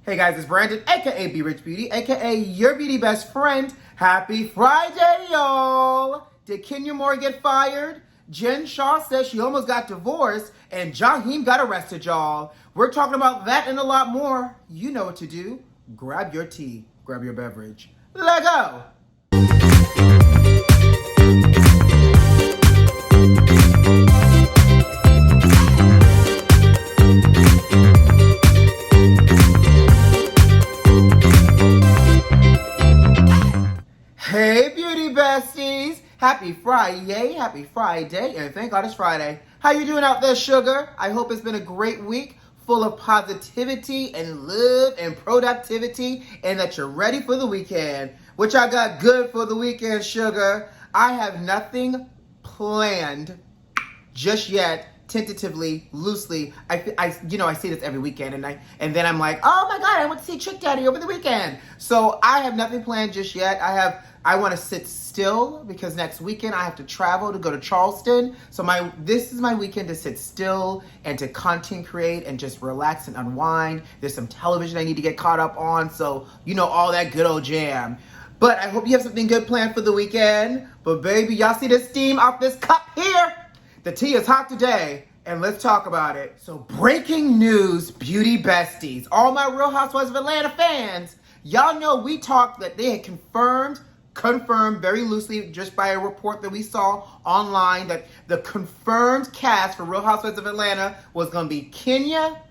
Hey guys, it's Brandon, aka B.Rich Beauty, aka your beauty best friend. Happy Friday, y'all! Did Kenya Moore get fired? Jen Shah says she almost got divorced, and JAHEIM got arrested, y'all. We're talking about that and a lot more. You know what to do. Grab your tea, grab your beverage. Let go! Hey beauty besties, happy Friday, and thank God it's Friday. How you doing out there, sugar? I hope it's been a great week full of positivity and love and productivity, and that you're ready for the weekend. Which I got good for the weekend, sugar. I have nothing planned just yet. Tentatively, loosely, I see this every weekend, and then I'm like, oh my God, I went to see Trick Daddy over the weekend. So I have nothing planned just yet. I want to sit still because next weekend I have to travel to go to Charleston. So this is my weekend to sit still and to content create and just relax and unwind. There's some television I need to get caught up on, so all that good old jam. But I hope you have something good planned for the weekend. But baby, y'all see the steam off this cup here? The tea is hot today, and let's talk about it. So breaking news, beauty besties. All my Real Housewives of Atlanta fans, y'all know we talked that they had confirmed very loosely just by a report that we saw online that the confirmed cast for Real Housewives of Atlanta was going to be Kenya,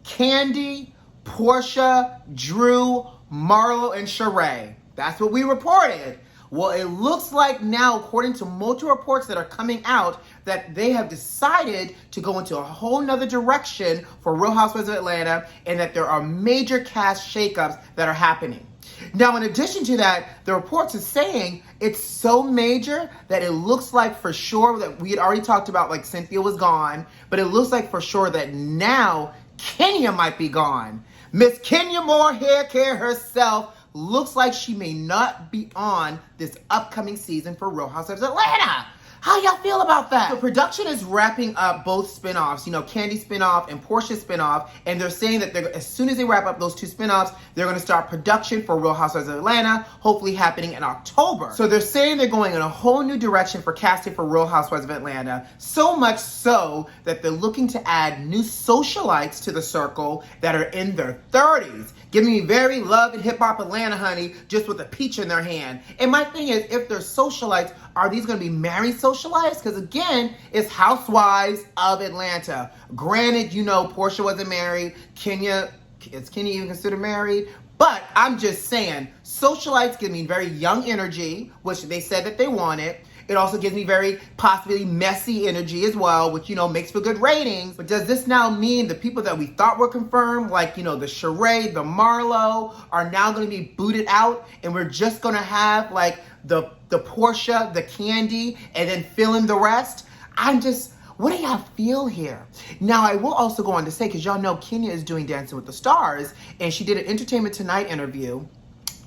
Kandi, Portia, Drew, Marlo, and Sheree. That's what we reported. Well, it looks like now, according to multiple reports that are coming out, that they have decided to go into a whole nother direction for Real Housewives of Atlanta, and that there are major cast shakeups that are happening. Now, in addition to that, the reports are saying it's so major that it looks like for sure that we had already talked about, like Cynthia was gone, but it looks like for sure that now Kenya might be gone. Miss Kenya Moore hair care herself looks like she may not be on this upcoming season for Real Housewives of Atlanta. How y'all feel about that? The production is wrapping up both spinoffs, Kandi spinoff and Portia spinoff, and they're saying that as soon as they wrap up those two spinoffs, they're going to start production for Real Housewives of Atlanta, hopefully happening in October. So they're saying they're going in a whole new direction for casting for Real Housewives of Atlanta, so much so that they're looking to add new socialites to the circle that are in their 30s. Giving me very love and hip hop Atlanta, honey, just with a peach in their hand. And my thing is, if they're socialites, are these going to be married socialites? Because again, it's Housewives of Atlanta. Granted, Portia wasn't married. Is Kenya even considered married? But I'm just saying, socialites give me very young energy, which they said that they wanted. It also gives me very possibly messy energy as well, which, makes for good ratings. But does this now mean the people that we thought were confirmed, like, the Sheree, the Marlo, are now going to be booted out, and we're just going to have, like, the Portia, the Kandi, and then fill in the rest? What do y'all feel here? Now, I will also go on to say, because y'all know Kenya is doing Dancing with the Stars, and she did an Entertainment Tonight interview.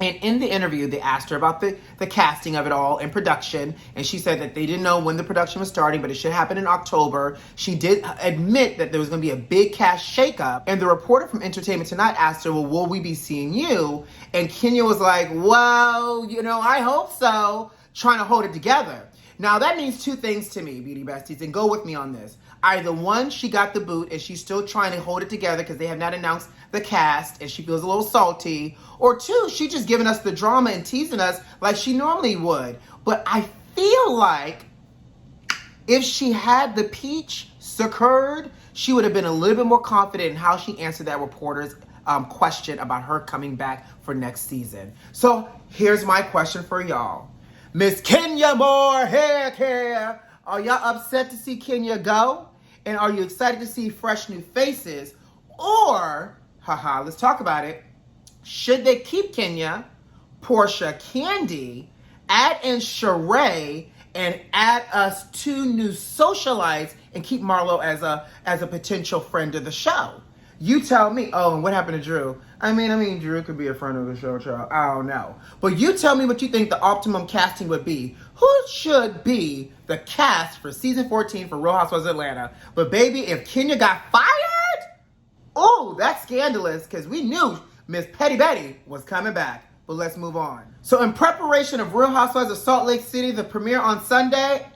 And in the interview, they asked her about the casting of it all and production. And she said that they didn't know when the production was starting, but it should happen in October. She did admit that there was going to be a big cast shakeup. And the reporter from Entertainment Tonight asked her, well, will we be seeing you? And Kenya was like, well, I hope so. Trying to hold it together. Now, that means two things to me, beauty besties, and go with me on this. Either one, she got the boot and she's still trying to hold it together because they have not announced the cast and she feels a little salty. Or two, she just giving us the drama and teasing us like she normally would. But I feel like if she had the peach secured, she would have been a little bit more confident in how she answered that reporter's question about her coming back for next season. So here's my question for y'all. Miss Kenya Moore hair care. Are y'all upset to see Kenya go? And are you excited to see fresh new faces? Or, let's talk about it. Should they keep Kenya, Portia, Kandi, add in Sheree, and add us two new socialites and keep Marlo as a potential friend of the show? You tell me. Oh, and what happened to Drew? I mean, Drew could be a friend of the show, child. I don't know. But you tell me what you think the optimum casting would be. Who should be the cast for season 14 for Real Housewives of Atlanta? But baby, if Kenya got fired, oh, that's scandalous, because we knew Miss Petty Betty was coming back. But let's move on. So in preparation of Real Housewives of Salt Lake City, the premiere on Sunday,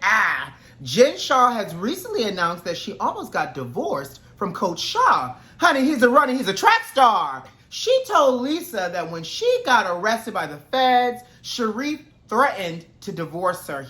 Jen Shah has recently announced that she almost got divorced from Coach Shah. Honey, he's a track star. She told Lisa that when she got arrested by the feds, Sharif threatened to divorce her.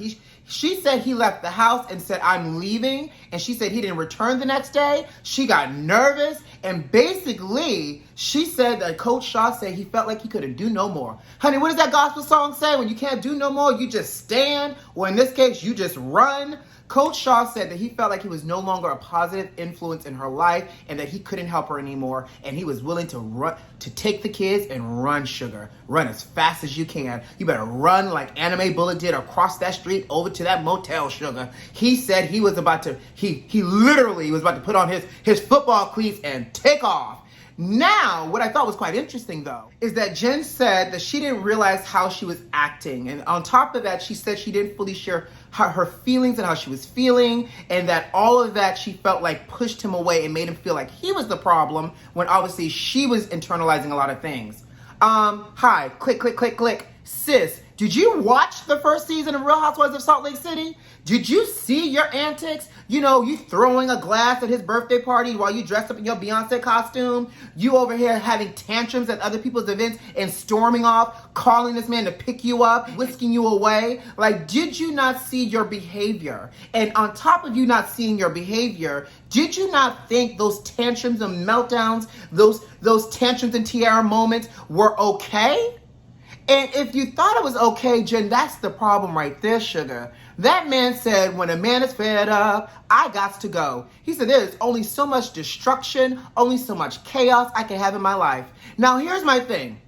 She said he left the house and said, I'm leaving. And she said he didn't return the next day. She got nervous. And basically, she said that Coach Shah said he felt like he couldn't do no more. Honey, what does that gospel song say? When you can't do no more, you just stand. Or in this case, you just run. Coach Shah said that he felt like he was no longer a positive influence in her life and that he couldn't help her anymore. And he was willing to take the kids and run, sugar. Run as fast as you can. You better run like Anime Bullet did across that street over to that motel, sugar. He said he was about to, he literally was about to put on his football cleats and take off. Now, what I thought was quite interesting, though, is that Jen said that she didn't realize how she was acting. And on top of that, she said she didn't fully share her feelings and how she was feeling, and that all of that she felt like pushed him away and made him feel like he was the problem when obviously she was internalizing a lot of things. Hi, click. Sis, did you watch the first season of Real Housewives of Salt Lake City? Did you see your antics? You know, you throwing a glass at his birthday party while you dressed up in your Beyonce costume. You over here having tantrums at other people's events and storming off, calling this man to pick you up, whisking you away. Like, did you not see your behavior? And on top of you not seeing your behavior, did you not think those tantrums and meltdowns, those tantrums and tiara moments were okay? And if you thought it was okay, Jen, that's the problem right there, sugar. That man said, when a man is fed up, I got to go. He said, there's only so much destruction, only so much chaos I can have in my life. Now, here's my thing.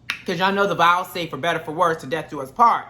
Because y'all know the vows say, for better, for worse, to death do us part.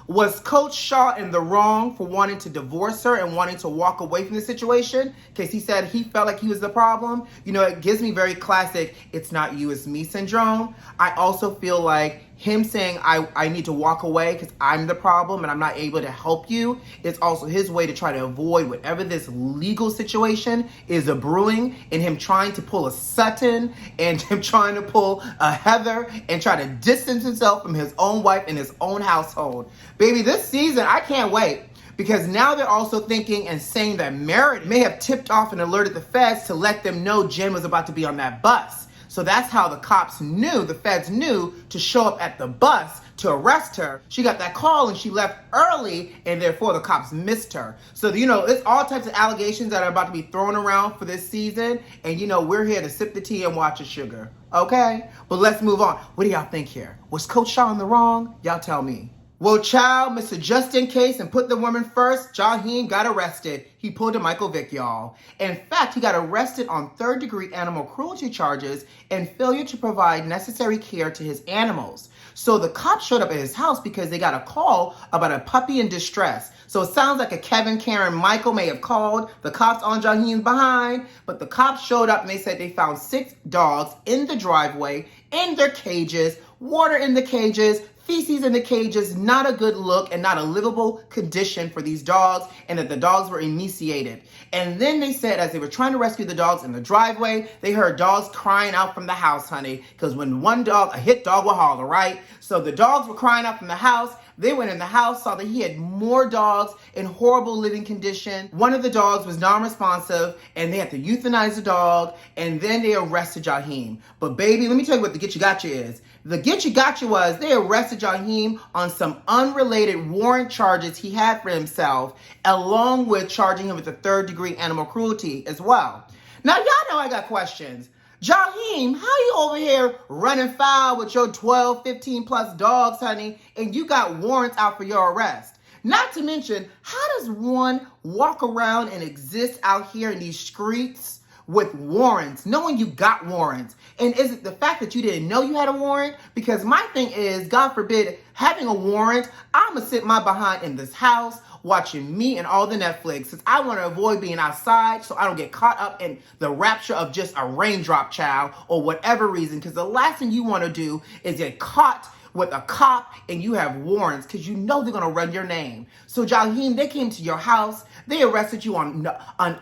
Was Coach Shah in the wrong for wanting to divorce her and wanting to walk away from the situation? Because he said he felt like he was the problem. You know, it gives me very classic, it's not you, it's me syndrome. I also feel like him saying I need to walk away because I'm the problem and I'm not able to help you, it's also his way to try to avoid whatever this legal situation is brewing, and him trying to pull a Sutton and him trying to pull a Heather and try to distance himself from his own wife and his own household. Baby, this season, I can't wait. Because now they're also thinking and saying that Meredith may have tipped off and alerted the feds to let them know Jen was about to be on that bus. So that's how the cops knew, the feds knew, to show up at the bus to arrest her. She got that call and she left early, and therefore the cops missed her. So, you know, it's all types of allegations that are about to be thrown around for this season. And, you know, we're here to sip the tea and watch the sugar. Okay? But let's move on. What do y'all think here? Was Coach Shah in the wrong? Y'all tell me. Well, child, Mr. Just In Case and put the woman first, Heen got arrested. He pulled a Michael Vick, y'all. In fact, he got arrested on third-degree animal cruelty charges and failure to provide necessary care to his animals. So the cops showed up at his house because they got a call about a puppy in distress. So it sounds like a Kevin, Karen, Michael may have called the cops on Heen's behind, but the cops showed up and they said they found 6 dogs in the driveway, in their cages, water in the cages, feces in the cages, not a good look and not a livable condition for these dogs, and that the dogs were emaciated. And then they said as they were trying to rescue the dogs in the driveway, they heard dogs crying out from the house, honey, because when one dog, a hit dog will holler, right? So the dogs were crying out from the house. They went in the house, saw that he had more dogs in horrible living condition. One of the dogs was non-responsive, and they had to euthanize the dog, and then they arrested Jaheim. But baby, let me tell you what the Getcha Gotcha is. The Getcha Gotcha was they arrested Jaheim on some unrelated warrant charges he had for himself, along with charging him with a third-degree animal cruelty as well. Now, y'all know I got questions. Jaheim, how you over here running foul with your 12, 15 plus dogs, honey, and you got warrants out for your arrest? Not to mention, how does one walk around and exist out here in these streets with warrants, knowing you got warrants? And is it the fact that you didn't know you had a warrant? Because my thing is, God forbid, having a warrant, I'm going to sit my behind in this house watching me and all the Netflix, since I want to avoid being outside so I don't get caught up in the rapture of just a raindrop, child, or whatever reason. Because the last thing you want to do is get caught with a cop and you have warrants, because you know they're going to run your name. So Jaheim, they came to your house, they arrested you on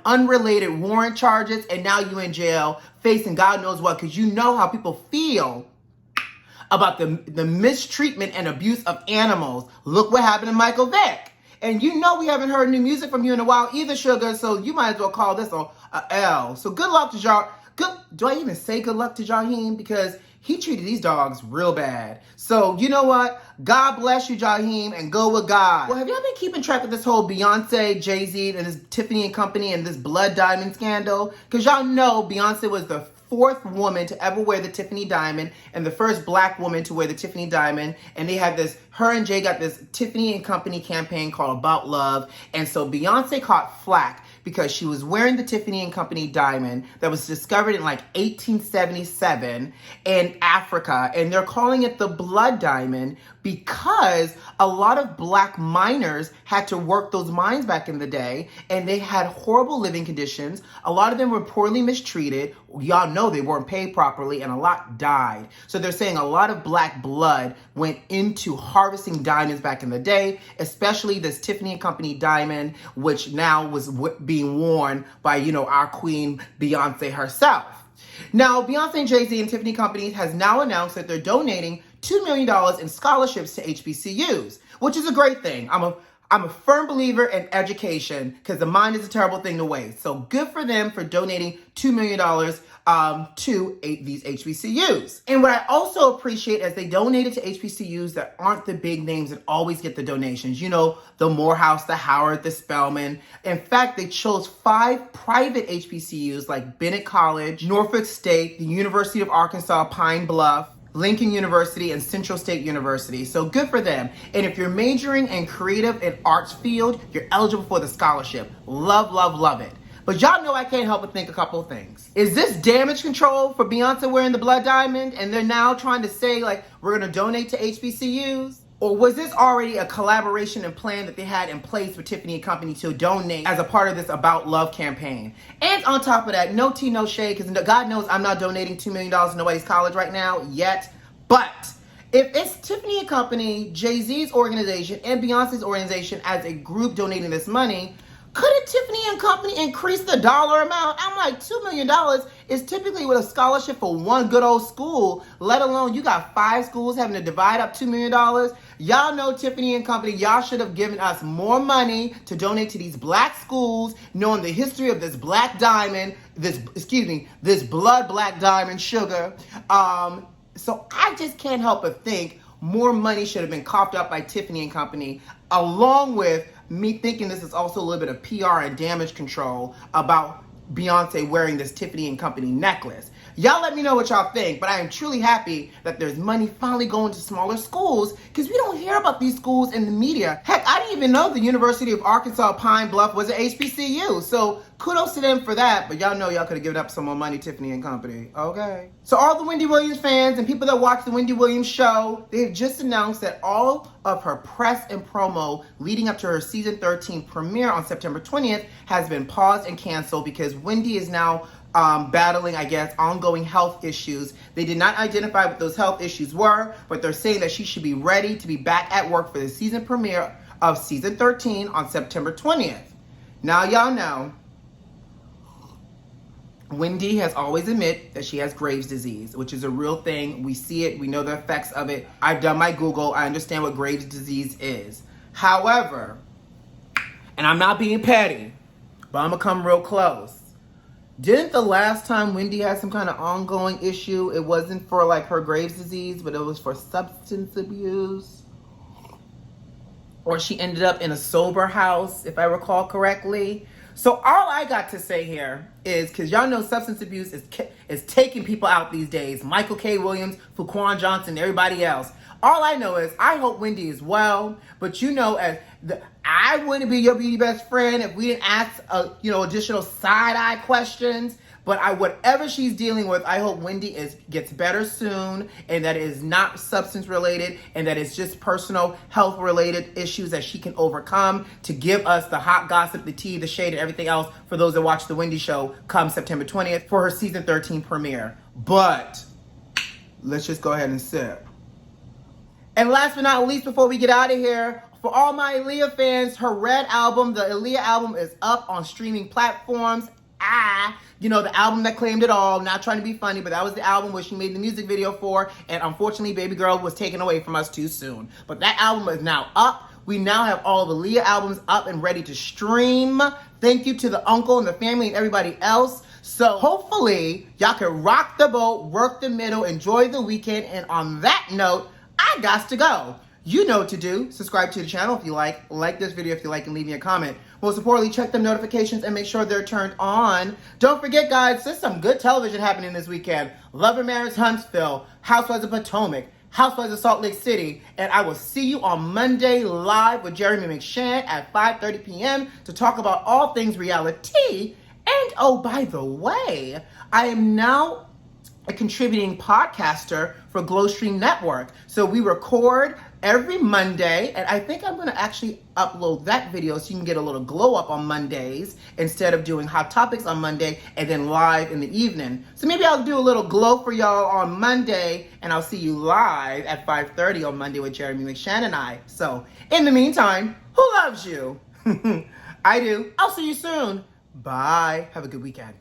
unrelated warrant charges, and now you in jail facing God knows what, because you know how people feel about the mistreatment and abuse of animals. Look what happened to Michael Vick. And you know we haven't heard new music from you in a while either, Sugar, so you might as well call this a L. So good luck to do I even say good luck to JAHEIM? Because he treated these dogs real bad. So you know what? God bless you, JAHEIM, and go with God. Well, have y'all been keeping track of this whole Beyonce, Jay-Z, and this Tiffany & Company and this blood diamond scandal? Because y'all know Beyonce was the fourth woman to ever wear the Tiffany diamond and the first black woman to wear the Tiffany diamond. And they had this, her and Jay got this Tiffany & Company campaign called About Love. And so Beyonce caught flack because she was wearing the Tiffany & Company diamond that was discovered in like 1877 in Africa. And they're calling it the blood diamond because a lot of black miners had to work those mines back in the day, and they had horrible living conditions. A lot of them were poorly mistreated. Y'all know they weren't paid properly, and a lot died. So they're saying a lot of black blood went into harvesting diamonds back in the day, especially this Tiffany & Company diamond, which now was being worn by, you know, our queen Beyonce herself. Now, Beyonce and Jay-Z and Tiffany Company has now announced that they're donating $2 million in scholarships to HBCUs, which is a great thing. I'm a firm believer in education because the mind is a terrible thing to waste. So good for them for donating $2 million to these HBCUs. And what I also appreciate is they donated to HBCUs that aren't the big names that always get the donations. You know, the Morehouse, the Howard, the Spelman. In fact, they chose 5 private HBCUs like Bennett College, Norfolk State, the University of Arkansas, Pine Bluff, Lincoln University, and Central State University. So good for them. And if you're majoring in creative and arts field, you're eligible for the scholarship. Love, love, love it. But y'all know I can't help but think a couple of things. Is this damage control for Beyonce wearing the blood diamond and they're now trying to say like, we're gonna donate to HBCUs? Or was this already a collaboration and plan that they had in place with Tiffany & Company to donate as a part of this About Love campaign? And on top of that, no tea, no shade, because God knows I'm not donating $2 million to nobody's college right now yet. But if it's Tiffany & Company, Jay-Z's organization, and Beyonce's organization as a group donating this money, couldn't Tiffany & Company increase the dollar amount? I'm like, $2 million is typically with a scholarship for one good old school, let alone you got 5 schools having to divide up $2 million. Y'all know Tiffany & Company, y'all should have given us more money to donate to these black schools, knowing the history of this black diamond, this blood black diamond, Sugar. So I just can't help but think more money should have been coughed up by Tiffany & Company, along with me thinking this is also a little bit of PR and damage control about Beyonce wearing this Tiffany & Company necklace. Y'all let me know what y'all think, but I am truly happy that there's money finally going to smaller schools because we don't hear about these schools in the media. Heck, I didn't even know the University of Arkansas Pine Bluff was an HBCU, so kudos to them for that, but y'all know y'all could have given up some more money, Tiffany & Company. Okay. So all the Wendy Williams fans and people that watch the Wendy Williams show, they've just announced that all of her press and promo leading up to her season 13 premiere on September 20th has been paused and canceled because Wendy is now battling, I guess, ongoing health issues. They did not identify what those health issues were, but they're saying that she should be ready to be back at work for the season premiere of season 13 on September 20th. Now y'all know, Wendy has always admitted that she has Graves' disease, which is a real thing. We see it. We know the effects of it. I've done my Google. I understand what Graves' disease is. However, and I'm not being petty, but I'm going to come real close. Didn't the last time Wendy had some kind of ongoing issue, it wasn't for like her Graves' disease, but it was for substance abuse? Or she ended up in a sober house, if I recall correctly. So all I got to say here is, because y'all know substance abuse is taking people out these days. Michael K. Williams, Fuquan Johnson, everybody else. All I know is I hope Wendy is well, but you know, I wouldn't be your beauty best friend if we didn't ask, additional side-eye questions. But whatever she's dealing with, I hope Wendy gets better soon, and that it is not substance related, and that it's just personal health related issues that she can overcome to give us the hot gossip, the tea, the shade, and everything else for those that watch the Wendy Show come September 20th for her season 13 premiere. But let's just go ahead and sip. And last but not least, before we get out of here, for all my Aaliyah fans, her Red album, the Aaliyah album, is up on streaming platforms You know, the album that claimed it all. Not trying to be funny, but that was the album where she made the music video for, and unfortunately, baby girl was taken away from us too soon. But that album is now up. We now have all the Leah albums up and ready to stream. Thank you to the uncle and the family and everybody else. So hopefully, y'all can rock the boat, work the middle, enjoy the weekend, and on that note, I got to go. You know what to do. Subscribe to the channel if you like this video if you like, and leave me a comment. Most importantly, check the notifications and make sure they're turned on. Don't forget, guys, there's some good television happening this weekend. Love and Marriage Huntsville, Housewives of Potomac, Housewives of Salt Lake City, and I will see you on Monday live with Jeremy McShann at 5:30 p.m. to talk about all things reality. And oh, by the way, I am now a contributing podcaster for Glowstream Network. So we record every Monday, and I think I'm going to actually upload that video so you can get a little glow up on Mondays instead of doing Hot Topics on Monday and then live in the evening. So maybe I'll do a little glow for y'all on Monday, and I'll see you live at 5:30 on Monday with Jeremy McShann and I. So in the meantime, who loves you? I do. I'll see you soon. Bye. Have a good weekend.